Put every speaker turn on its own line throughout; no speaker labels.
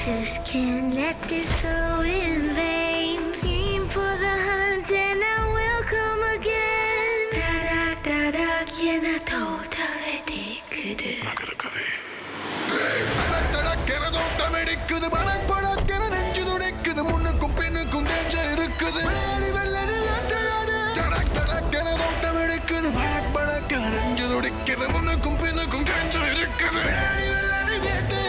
Just can't let this go in vain. Aim for the hunt and I will come again. Da-da-da-da, kena tota vedikudu.
Nagarukave. Da-da-da-kena tota vedikudu. Padak-padak-kena nenju thudikkudu. Munnukkum pinnukkum danger irukkudu. Veladi velladi vattayadu. Da-da-da-kena tota vedikudu. Padak-padak-kena nenju thudikkudu. Munnukkum pinnukkum danger irukkudu. Veladi velladi vattayadu.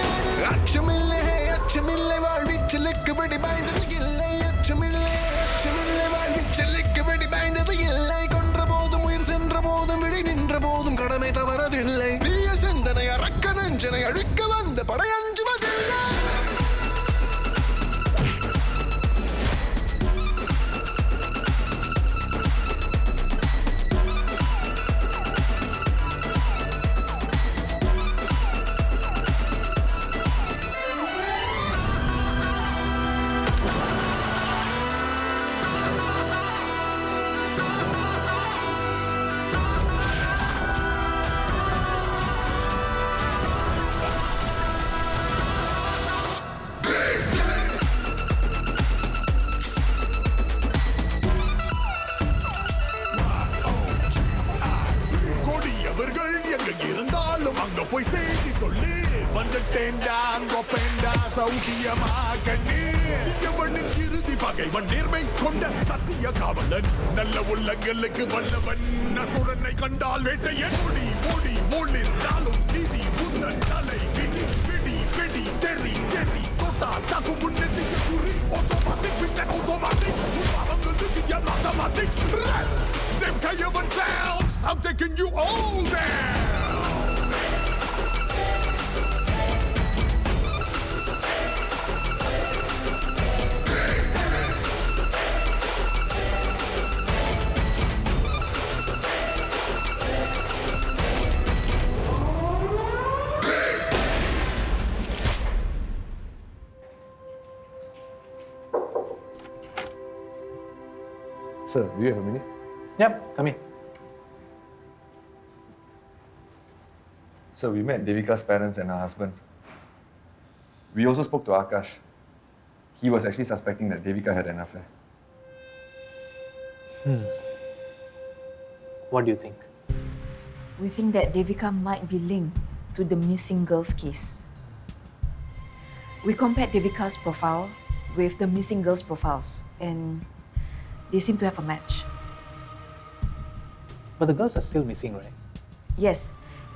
அச்சமில்லை வாழ்விச்சலுக்கு வெடி பாய்ந்தது இல்லை. அச்சமில்லை வாழ்விச்சலுக்கு வெடி பாய்ந்தது இல்லை. கொன்ற போதும் உயிர் சென்ற போதும் விழி நின்ற போதும் கடமை தவறதில்லை. தீய சிந்தனை அறக்க நெஞ்சனை அழிக்க வந்த படை அஞ்சுவதில்லை. போய் செய்தி சொல்லி வந்துட்டேன்டா அங்கொப்பேண்டா சௌக்கியமா கண்ணே. தீயவனின் இறுதி பகைவன் நேர்மை கொண்ட சத்திய காவலன். நல்ல உள்ளங்களுக்கு வல்லவன் அசுரனை கண்டால் வேட்டையன். ஓடி ஓடி ஒளிர்ந்தாலும் நீதி உந்தன் தலை விதி. வெடி வெடி தெரி தெரி தொட்டா தாக்கும் முன்னெத்திய குறி. ஆட்டோமேட்டிக் விட்டன் ஆட்டோமேட்டிக் பாவங்களுக்கு என் mathematics. Them Kayavan clowns, I'm taking you all down.
Sir, do you have a minute?
Yep, come in.
Sir, we met Devika's parents and her husband. We also spoke to Akash. He was actually suspecting that Devika had an affair.
What do you think?
We think that Devika might be linked to the missing girls case. We compared Devika's profile with the missing girls' profiles and they seem to have a match.
But the girls are still missing, right?
Yes,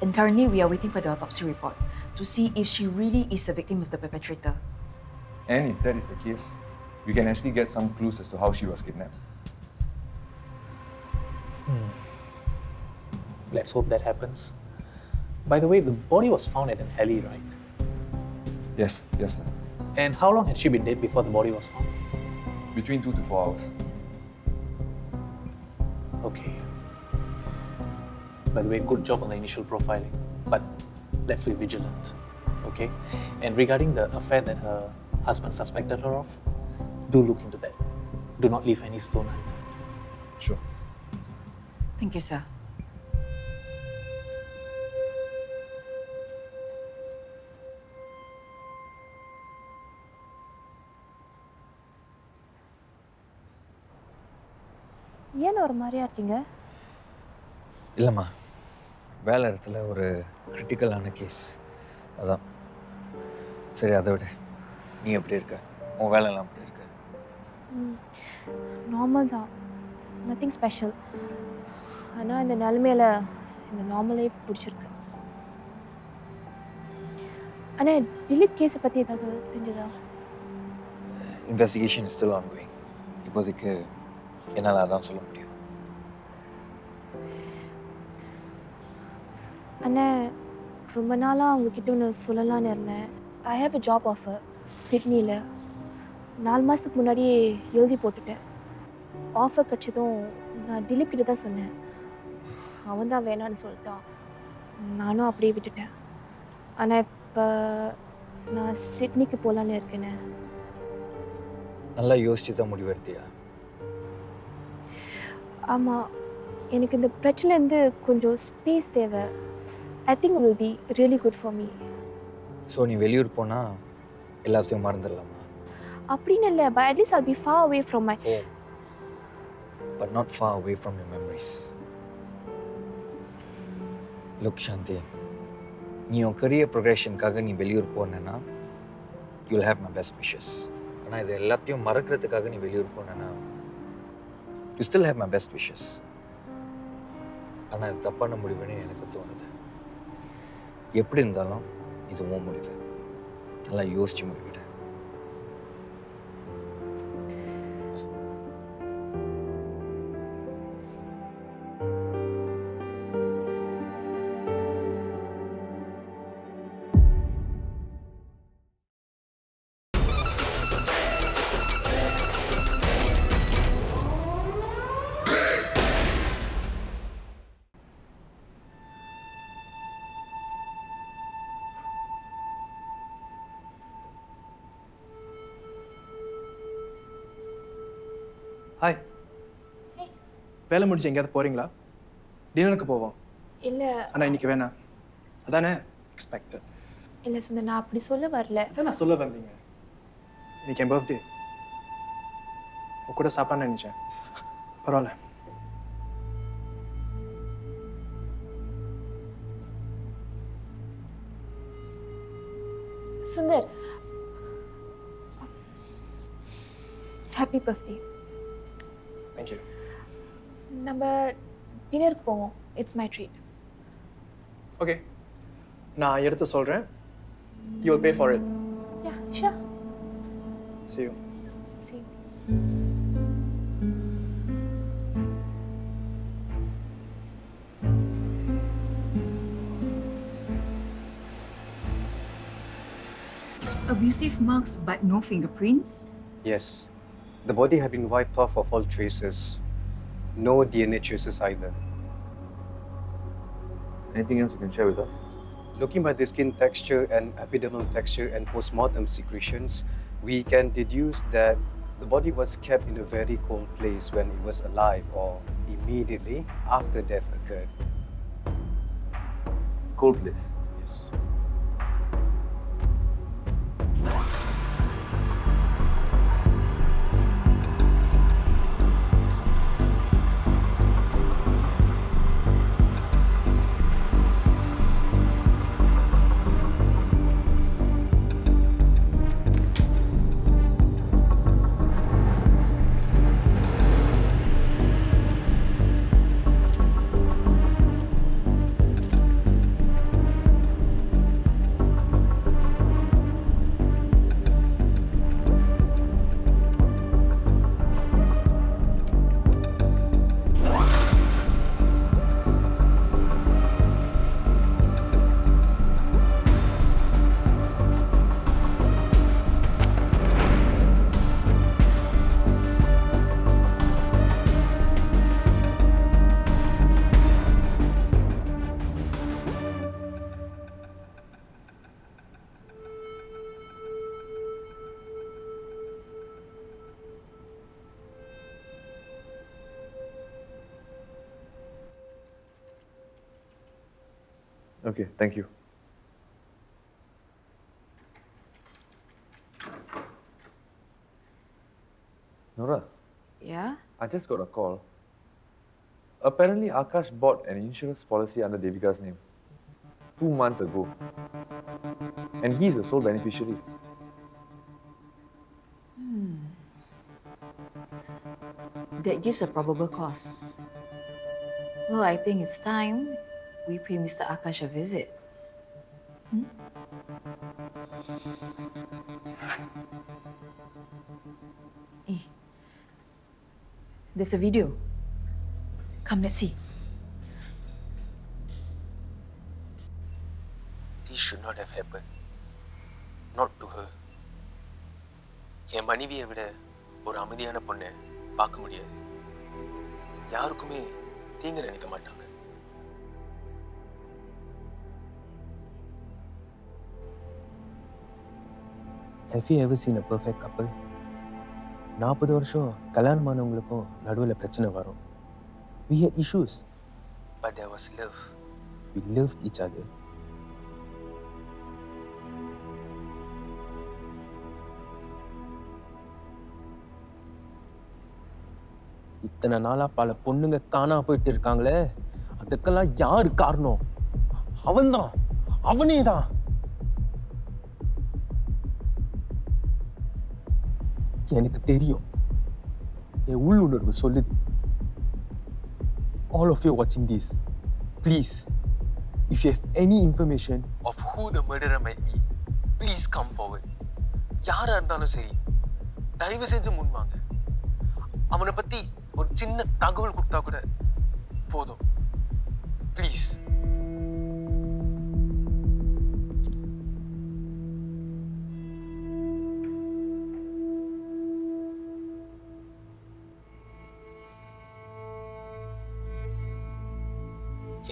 and currently we are waiting for the autopsy report to see if she really is the victim of the perpetrator.
And if that is the case, we can actually get some clues as to how she was kidnapped.
Let's hope that happens. By the way, the body was found at an alley, right?
Yes, sir.
And how long had she been dead before the body was found?
Between 2 to 4 hours.
Okay. By the way, good job on the initial profiling. But let's be vigilant, okay? And regarding the affair that her husband suspected her of, do look into that. Do not leave any stone unturned.
Sure.
Thank you, sir.
ஏன் ஒரு மாதிரியா இருக்கீங்க?
இல்லைம்மா, வேலை இடத்துல ஒரு கிரிட்டிக்கலான case, அதான். சரி, அதை விட நீ எப்படி இருக்க? உன் வேலையெல்லாம் எப்படி இருக்க?
நார்மல் தான், நத்திங் ஸ்பெஷல். ஆனால் இந்த நிலைமையில் இந்த நார்மலே பிடிச்சிருக்கு. ஆனால் திலீப் கேஸை பற்றி ஏதாவது தெரிஞ்சதா?
Investigation still ongoing. இப்போதைக்கு என்னால் அதான் சொல்ல முடியும்.
ஆனால் ரொம்ப நாளாக அவங்கக்கிட்ட ஒன்று சொல்லலான்னு இருந்தேன். I have a job offer சிட்னியில். 4 மாதத்துக்கு முன்னாடியே எழுதி போட்டுட்டேன். ஆஃபர் கிடச்சதும் நான் திலீப் கிட்ட தான் சொன்னேன். அவன் தான் வேணான்னு சொல்லிட்டான். நானும் அப்படியே விட்டுட்டேன். ஆனால் இப்போ நான் சிட்னிக்கு போகலான்னு இருக்கேனே.
நல்லா யோசிச்சு தான் முடிவெடுத்தியா?
ஆமாம், எனக்கு இந்த பிரச்சனைலேருந்து கொஞ்சம் ஸ்பேஸ் தேவை. I think it will be really good for me.
So நீ வெளியூர் போனால் எல்லாத்தையும் மறந்துடலாமா?
அப்படின்னு இல்லை, but at least I'll be far away from my...
Home. But not far away from your memories. Look, Shanti, நீ உன் கரியர் ப்ரொக்ரெஷனுக்காக நீ வெளியூர் போனேன்னா you'll have my best wishes. ஆனால் இது எல்லாத்தையும் மறக்கிறதுக்காக நீ வெளியூர் போனேன்னா you still have my best wishes. ஆனால் இது தப்பான முடிவுன்னு எனக்கு தோணுது. எப்படி இருந்தாலும் இது உன் முடிவு. நல்லா யோசிச்சு முடிவிடு.
ஹாய். வேலை முடிஞ்சு எங்கேயாவது போகிறீங்களா? டின்னருக்கு போவோம்.
இல்லை.
ஆனால் இன்னைக்கு வேணாம். அதானே எக்ஸ்பெக்டட்.
இல்லை சுந்தர், நான் அப்படி சொல்ல வரல.
அதான் நான் சொல்ல வந்தீங்க. இன்னைக்கு என் பர்த்டே. உன் கூட சாப்பிட்லான்னு நினச்சேன். பரவாயில்ல.
Sundar, happy birthday.
தேங்க்யூ.
நம்ம டின்னருக்கு போவோம். It's my treat.
ஓகே, நான் எடுத்து சொல்கிறேன். You will pay for it.
Yeah, sure.
See you.
See you.
Abusive marks but no fingerprints?
Yes. The body had been wiped off of all traces. No DNA traces either.
Anything else you can share with us?
Looking by the skin texture and epidermal texture and post-mortem secretions, we can deduce that the body was kept in a very cold place when it was alive or immediately after death occurred.
Cold place.
Yes.
Okay, thank you. Nora,
Yeah?
I just got a call. Apparently, Akash bought an insurance policy under Devika's name 2 months ago. And he's the sole beneficiary.
That gives a probable cause. Well, I think it's time we pay Mr. Akash a visit. Eh, there's a video. Come, let's see.
This should not have happened. Not to her. என் மனைவியை விட ஒரு அமைதியான பொண்ணை பார்க்க முடியாது. யாருக்குமே தீங்கு நினைக்க மாட்டாங்க.
Have you ever seen a perfect couple? 40 வருஷம் கல்யாணமானவங்களுக்கும் நடுவில் பிரச்சனை வரும். We had issues.
But there was love.
We loved each other.
இத்தனை நாளா பல பொண்ணுங்க காணாம போயிட்டு இருக்காங்களே, அதுக்கெல்லாம் யாரு காரணம்? அவன்தான், அவனே தான். எனக்கு தெரியும், என் உள்ளுணர்வு சொல்லுது. All of you watching this, please, if you have any information of who the murderer might be, please come forward. யாரா இருந்தாலும் சரி, தயவு செஞ்சு முன் வாங்க. அவனை பத்தி ஒரு சின்ன தகவல் கொடுத்தா கூட போதும். ப்ளீஸ்.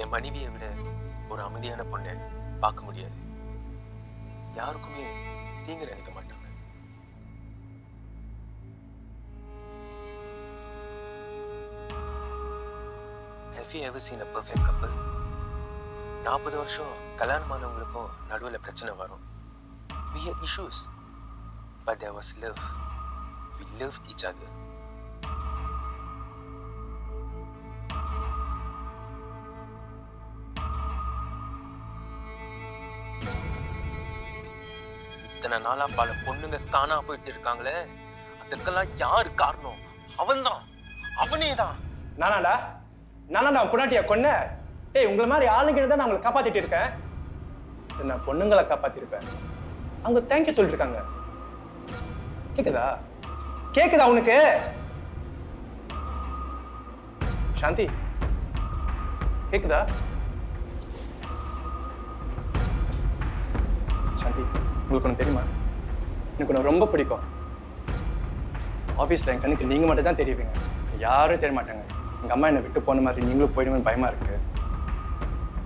என் மனைவியை விட ஒரு அமைதியான பொண்ணை பார்க்க முடியாது. யாருக்குமே தீங்கு நினைக்க மாட்டாங்க. Have you ever seen a perfect couple? 40 வருஷம் கல்யாணமானவங்களுக்கும் நடுவில் பிரச்சனை வரும். We had issues, but there was love. We loved each other. இத்தனை நாளா பல பொண்ணுங்க காணாம போயிட்டு இருக்காங்களே, அதுக்கெல்லாம் யாரு காரணம்? அவன்தான், அவனே தான்.
நானாடா பொண்டாட்டியா கொன்ன? டேய், உங்களை மாதிரி ஆளுங்க தான் நான் உங்களை காப்பாத்திட்டு இருக்கேன். நான் பொண்ணுங்களை காப்பாத்திருப்பேன். அவங்க தேங்க்யூ சொல்லிட்டு இருக்காங்க. கேக்குதா உனக்கு? சாந்தி, கேக்குதா? சாந்தி, உங்களுக்கு ஒன்று தெரியுமா? எனக்கு ஒன்று ரொம்ப பிடிக்கும். ஆஃபீஸில் என் கண்ணுக்கு நீங்கள் மட்டும் தான் தெரியுவீங்க, யாரும் தெரிய மாட்டாங்க. எங்கள் அம்மா என்னை விட்டு போன மாதிரி நீங்களும் போயிடுவேன்னு பயமாக இருக்குது.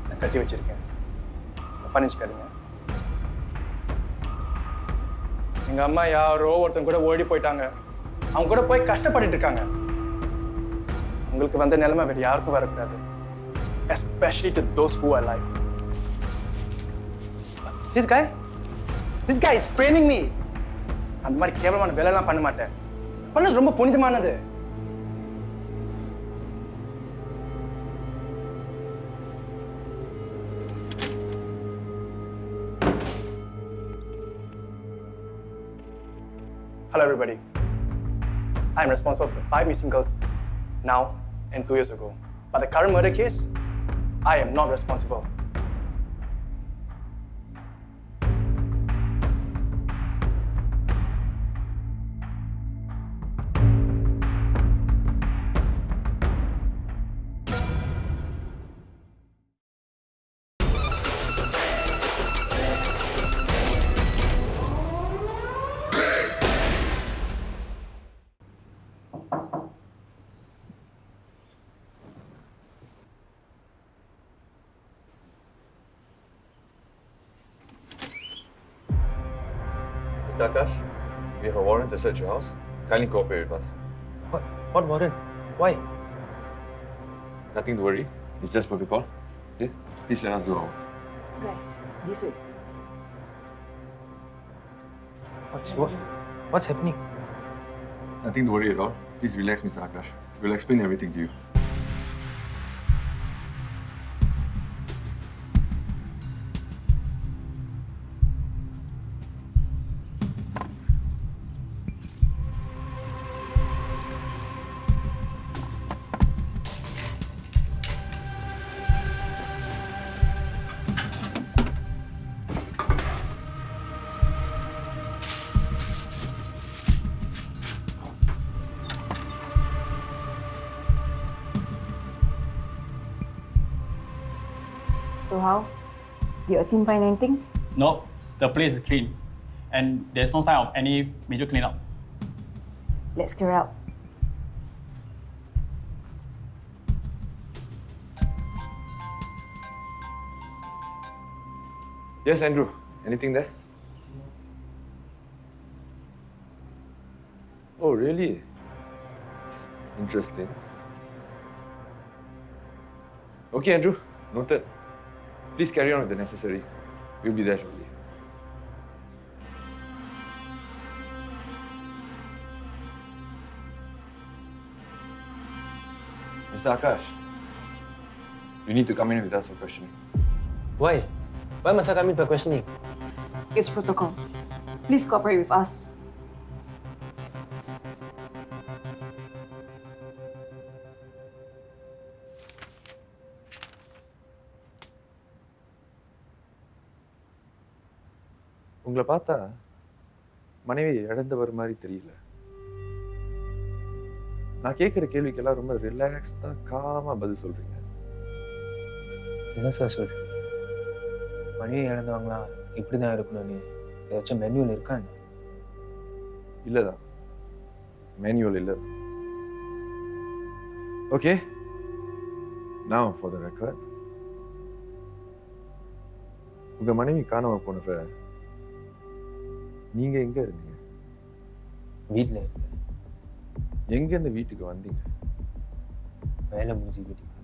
நான் கட்டி வச்சுருக்கேன், தப்பா நினச்சிக்காதீங்க. எங்கள் அம்மா யாரோ ஒருத்தங்க கூட ஓடி போயிட்டாங்க. அவங்க கூட போய் கஷ்டப்பட்டுட்டு இருக்காங்க. உங்களுக்கு வந்த நிலைமை வேறு யாருக்கும் வரக்கூடாது, especially to those who are alive. This guy is framing me. அந்த மாதிரி கேவலமான வேலைலாம் பண்ண மாட்டேன். பண்ணது ரொம்ப புனிதமானது. Hello everybody. I am responsible for the 5 missing girls now and 2 years ago. But the current murder case, I am not responsible.
Mr. Akash, we have a warrant to search your house. Kindly cooperate with us.
What warrant? Why?
Nothing to worry. It's just protocol. Okay? Please let us do our work.
Guys, this way.
What's happening?
Nothing to worry at all. Please relax, Mr. Akash. We'll explain everything to you.
So how? Did your team find anything?
No, the place is clean, and there's no sign of any major cleanup.
Let's carry out.
Yes, Andrew. Anything there? Oh, really? Interesting. Okay, Andrew. Noted. Please carry on with the necessary. We'll be there shortly. Mr. Akash, you need to come in with us for questioning.
Why? Why must I come in for questioning?
It's protocol. Please cooperate with us.
உங்களை பார்த்தா மனைவி இழந்தவர் மாதிரி தெரியல. நான் கேட்குற கேள்விக்கெல்லாம் ரொம்ப ரிலாக்ஸ்டாக காமாக பதில் சொல்றீங்க.
என்ன சார் சொல்றீங்க? மனைவி இழந்தவங்களா இப்படி தான் இருக்கணும்னு ஏதாச்சும் மெனுவல் இருக்கா?
இல்லைதான், மேனுவல் இல்லை. Okay, now for the record. உங்க மனைவி காணாம போனப்ப நீங்க எங்க இருந்தீங்க?
வீட்டில் இருக்கு.
எங்க இந்த வீட்டுக்கு வந்தீங்க?
வேலை முடிஞ்சு வீட்டுக்கு.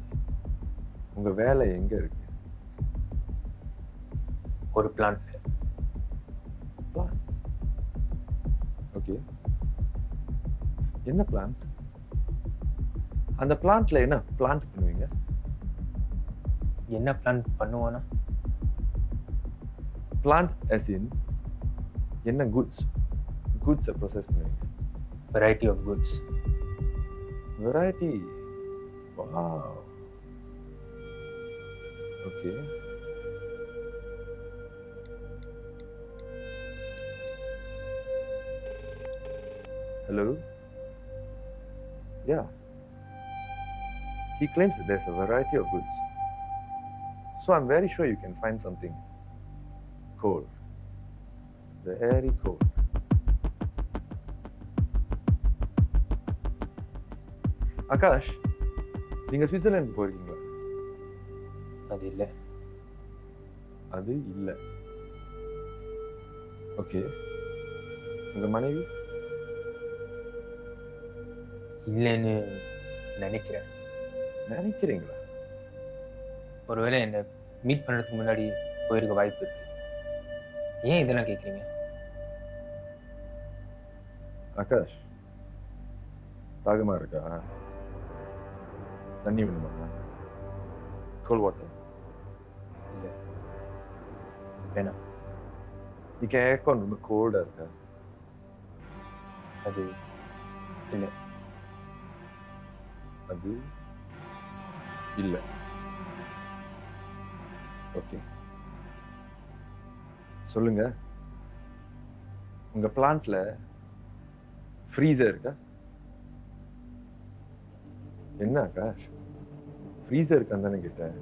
உங்க வேலை எங்க இருக்கு?
ஒரு பிளான்ட்ல.
பிளான்? ஓகே, என்ன பிளான்ட்? அந்த பிளான்ட்ல என்ன பிளான்ட் பண்ணுவீங்க?
என்ன பிளான் பண்ணுவோன்னா?
பிளான்ட் as in என்ன goods ப்ராசஸ் பண்ணுவீங்க?
Variety of goods.
Variety? Wow, okay. Hello? Yeah. He claims that there's a variety of goods. So I'm very sure you can find something cold. Very cold. Akash, நீங்க Switzerland போயிருக்கீங்களா?
அது இல்லை.
அது இல்லை. Okay, உங்க மனைவி?
இல்லைன்னு நினைக்கிறேன்.
நினைக்கிறீங்களா?
ஒருவேளை என்னை மீட் பண்ணுறதுக்கு முன்னாடி போயிருக்க வாய்ப்பு இருக்கு. ஏன் இதெல்லாம் கேட்குறீங்க?
ஆகாஷ், தாகமா இருக்கா? தண்ணி வேணுமா? Cold water?
இல்லை, வேணாம்.
நீங்க ஏர்கான் ரொம்ப கோல்டா இருக்கா?
அது இல்லை.
அது இல்லை. ஓகே, சொல்லுங்க. உங்க பிளான்ட்ல ஃப்ரீசர் இருக்கா? என்ன ஆகாஷ், ஃப்ரீசர் இருக்கான்னு தானே கேட்டேன்.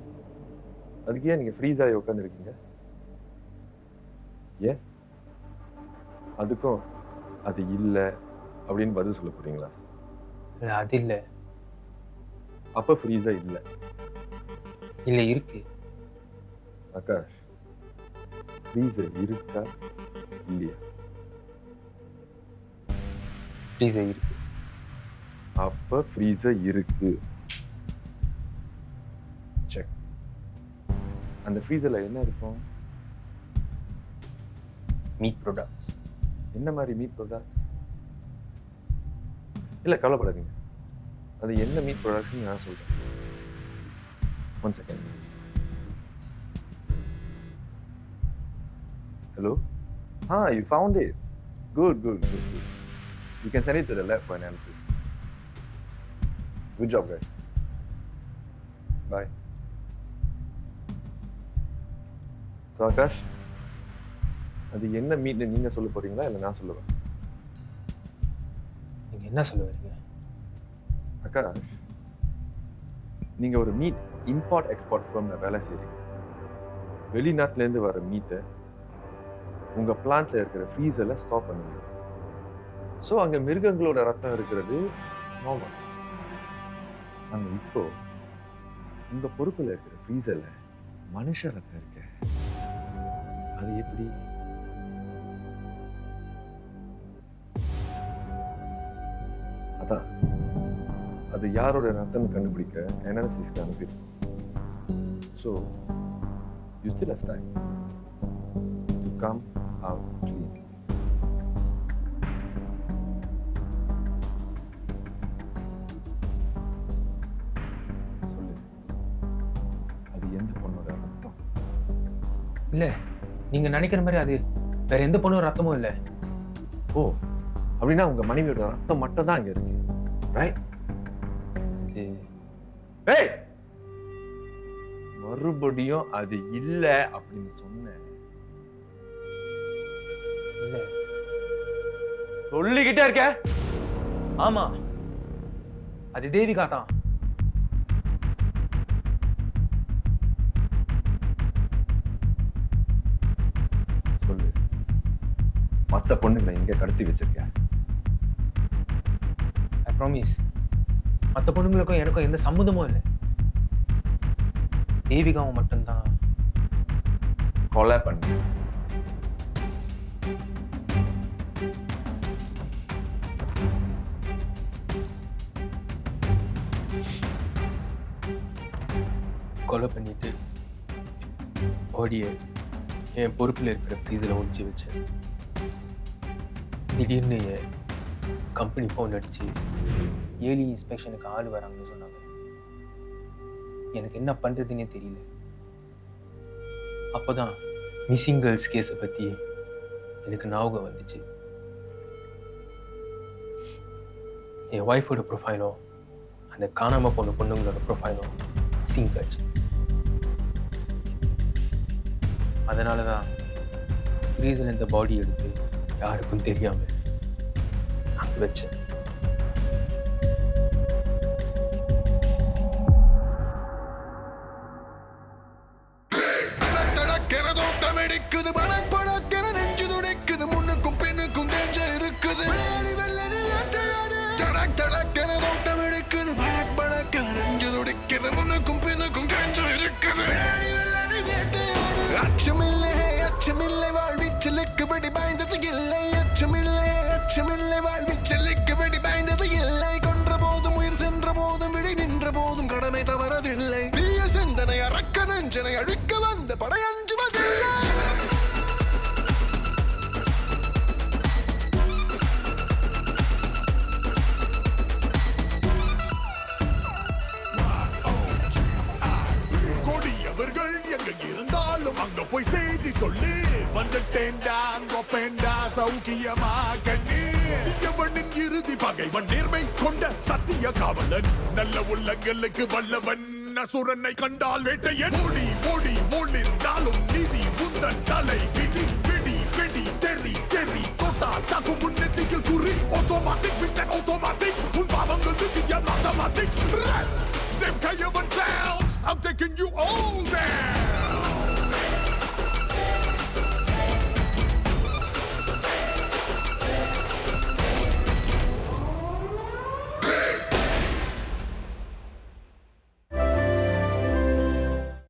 அதுக்கு ஏன் நீங்க ஃப்ரீஸ் ஆகி உட்காந்துருக்கீங்க? ஏன் அதுக்கும் அது இல்லை அப்படின்னு பதில் சொல்ல போறீங்களா?
இல்லை, அது இல்லை.
அப்ப ஃப்ரீஸா இல்லை?
இல்லை, இருக்கு.
ஆகாஷ், ஃப்ரீசர் இருக்கா இல்லையா?
ஃப்ரீசர் இருக்கு.
அப்ப ஃப்ரீசர் இருக்கு. செக். அந்த ஃப்ரீசர்ல என்ன இருக்கும்?
Meet products.
என்ன மாதிரி மீட் ப்ராடக்ட்ஸ்? இல்ல, கவலைப்படாதீங்க. அது என்ன மீட் ப்ராடக்ட்ஸ்னு நான் சொல்றேன். 1 second. Hello? You found it. Good. You can send it to the lab for analysis. Good job, guys. Bye. So, Akash, அது என்ன மீட்னு நீங்க சொல்ல போறீங்களா இல்ல நான் சொல்லுவேன்?
நீங்க என்ன சொல்ல வரீங்க?
ஆகாஷ், நீங்க ஒரு மீட் இம்போர்ட் எக்ஸ்போர்ட் ஃபர்ம்ல வேலை செய்றீங்க. வெளிநாட்டுல இருந்து வர மீட்டை உங்க பிளான்ட்ல இருக்கிற ஃப்ரீசர்ல ஸ்டாப் பண்ணுவீங்க. ஸோ அங்க மிருகங்களோட ரத்தம் இருக்கிறது நார்மல். ஆனா இப்போ உங்க பொறுப்புல இருக்கிற ஃப்ரீசர்ல மனுஷ ரத்தம் இருக்கு. அது எப்படி? அதான், அது யாரோட ரத்தம் கண்டுபிடிக்க அனாலிசிஸ்க்கு அனுப்பியிருக்கோம். So you still have time to come out clean.
இல்லை நீங்கள் நினைக்கிற மாதிரி அது வேற எந்த பொண்ணும் ரத்தமும் இல்லை.
ஓ, அப்படின்னா உங்க மனைவியோட ரத்தம் மட்டும் தான் அங்க இருக்கு, ரைட்? ஏய், மறுபடியும் அது இல்ல அப்படின்னு சொன்னேன்.
இல்லை
சொல்லிக்கிட்டே இருக்க.
ஆமா, அது தேவிகா தான்.
சொல்லு, மத்த பொண்ணுங்களை எங்க கடத்தி வச்சிருக்க?
ஐ ப்ராமிஸ், மற்ற பொண்ணுங்களுக்கும் எனக்கும் எந்த சம்மந்தமும் இல்லை. தேவிகாவும் மட்டும்தான்
கொலை பண்ணி.
கொலை பண்ணிட்டு பாடியை என் பொறுப்பில் இருக்கிற ஃப்ரீஸில் ஒழிச்சு வச்சேன். திடீர்னு என் கம்பெனி ஃபோன் அடிச்சு ஏர்லி இன்ஸ்பெக்ஷனுக்கு ஆள் வராங்கன்னு சொன்னாங்க. எனக்கு என்ன பண்ணுறதுன்னே தெரியல. அப்போ தான் மிஸ்ஸிங் கேர்ள்ஸ் கேஸை பற்றி எனக்கு ஞாபகம் வந்துச்சு. என் ஒய்ஃபோட ப்ரொஃபைலும் அந்த காணாமல் போன பொண்ணுங்களோட ப்ரொஃபைலும் மிஸ்ஸிங் கேர்ள்ஸ். அதனால தான் ஃப்ரீஸில் இந்த பாடி எடுத்து யாருக்கும் தெரியாமல் அங்கே வச்சேன்.
நெஞ்சு துடைக்குது, முன்னுக்கும் பின்னுக்கும் டேஞ்சர் இருக்குது. தடக் தடக்கென தோட்டம் எடுக்குது, பழக் பழக்க நெஞ்சு துடைக்குது, முன்னுக்கும் பின்னுக்கும் டேஞ்சர் இருக்குது. அச்சமில்லை அச்சமில்லை வாழ்விச்சலுக்கு வெடி பாய்ந்தது இல்லை. அச்சமில்லை அச்சமில்லை வாழ்விச்சலுக்கு வெடி பாய்ந்தது இல்லை. கொன்ற போதும் உயிர் சென்ற போதும் விழி நின்ற போதும் கடமை தவறதில்லை. தீய சிந்தனை அறக்க நெஞ்சனை அழிக்க வந்த படை அஞ்சுவதில்லை. கொடியவர்கள் எங்க இருந்தாலும் அங்க போய் செய்தி சொல்லி வந்துட்டேன்டா கோப்பேண்டா சௌக்கியமா கண்ணி. தீயவனின் இறுதி பகைவன் நேர்மை கொண்ட சத்திய காவலன். நல்ல உள்ளங்களுக்கு வல்லவன் அசுரனை கண்டால் வேட்டையன். ஓடி ஓடி ஒளிர்ந்தாலும் நீதி உந்தன் தலை விதி. வெடி வெடி தெரி தெரி தொட்டா தாக்கும் முன்னெத்தியில் குறி. ஆட்டோமேட்டிக் விட்டன் ஆட்டோமேட்டிக் உன் பாவங்களுக்கு என் mathematics. Them Kayavan clowns, I'm taking you all there.